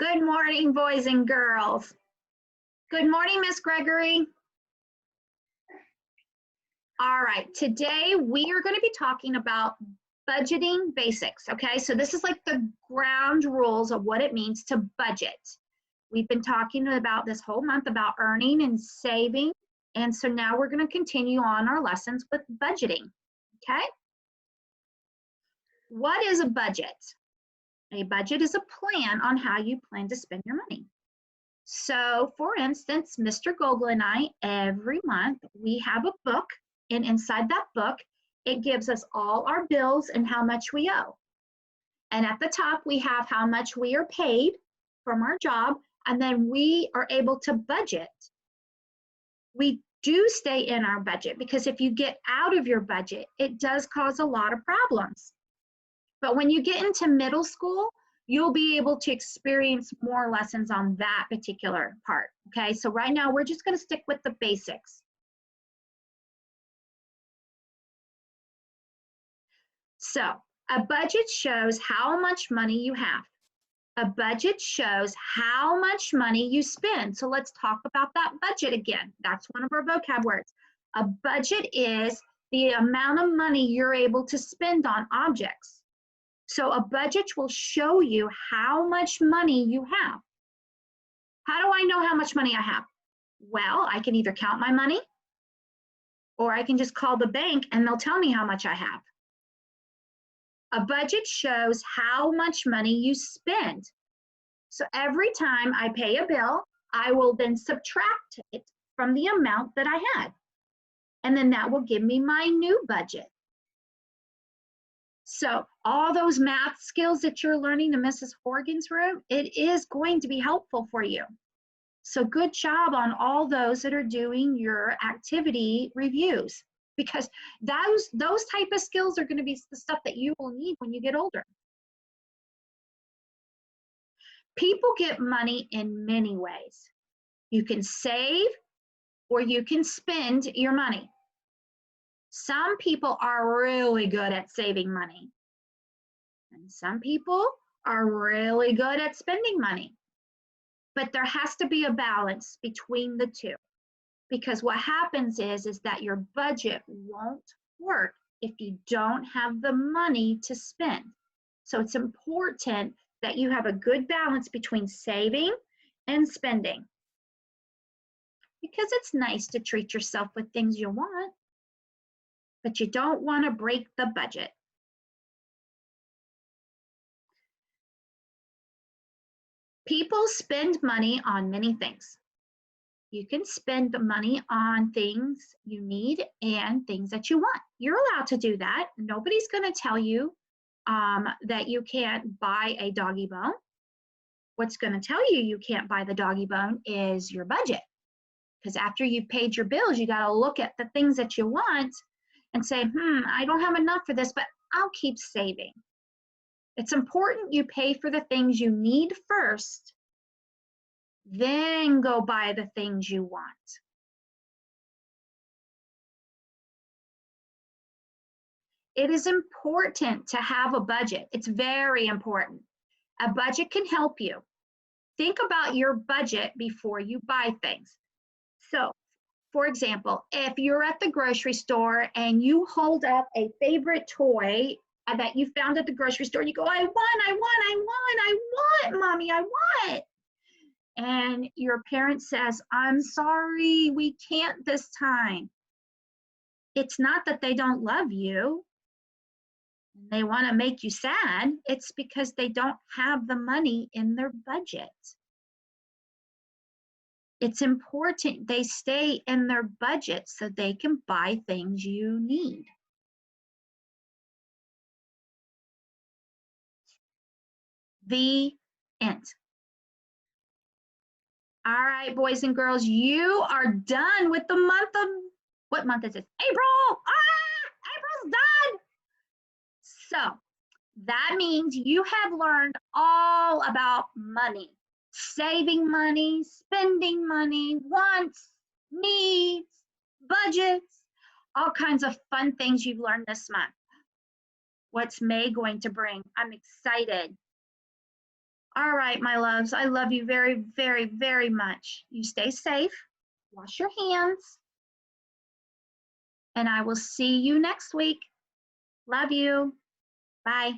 Good morning, boys and girls. Good morning, Miss Gregory. All right, today we are going to be talking about budgeting basics, okay? So this is like the ground rules of what it means to budget. We've been talking about this whole month about earning and saving, and so now we're going to continue on our lessons with budgeting, okay? What is a budget? A budget is a plan on how you plan to spend your money. So for instance, Mr. Gogol and I, every month, we have a book, and inside that book, it gives us all our bills and how much we owe. And at the top, we have how much we are paid from our job, and then we are able to budget. We do stay in our budget because if you get out of your budget, it does cause a lot of problems. But when you get into middle school, you'll be able to experience more lessons on that particular part, okay? So right now, we're just gonna stick with the basics. So a budget shows how much money you have. A budget shows how much money you spend. So let's talk about that budget again. That's one of our vocab words. A budget is the amount of money you're able to spend on objects. So a budget will show you how much money you have. How do I know how much money I have? Well, I can either count my money or I can just call the bank and they'll tell me how much I have. A budget shows how much money you spend. So every time I pay a bill, I will then subtract it from the amount that I had. And then that will give me my new budget. So all those math skills that you're learning in Mrs. Horgan's room, it is going to be helpful for you. So good job on all those that are doing your activity reviews, because those type of skills are going to be the stuff that you will need when you get older. People get money in many ways. You can save or you can spend your money. Some people are really good at saving money, and some people are really good at spending money. But there has to be a balance between the two, because what happens is that your budget won't work if you don't have the money to spend. So it's important that you have a good balance between saving and spending, because it's nice to treat yourself with things you want, but you don't want to break the budget. People spend money on many things. You can spend the money on things you need and things that you want. You're allowed to do that. Nobody's going to tell you that you can't buy a doggy bone. What's going to tell you you can't buy the doggy bone is your budget. Because after you've paid your bills, you got to look at the things that you want and say, I don't have enough for this, but I'll keep saving. It's important you pay for the things you need first, then go buy the things you want. It is important to have a budget. It's very important. A budget can help you. Think about your budget before you buy things. So, for example, if you're at the grocery store and you hold up a favorite toy that you found at the grocery store, and you go, I want, Mommy, I want. And your parent says, I'm sorry, we can't this time. It's not that they don't love you, they want to make you sad. It's because they don't have the money in their budget. It's important they stay in their budget so they can buy things you need. The end. All right, boys and girls, you are done with the month of, what month is it? April! April's done! So that means you have learned all about money. Saving money, spending money, wants, needs, budgets, all kinds of fun things you've learned this month. What's May going to bring? I'm excited. All right, my loves, I love you very, very, very much. You stay safe, wash your hands, and I will see you next week. Love you. Bye.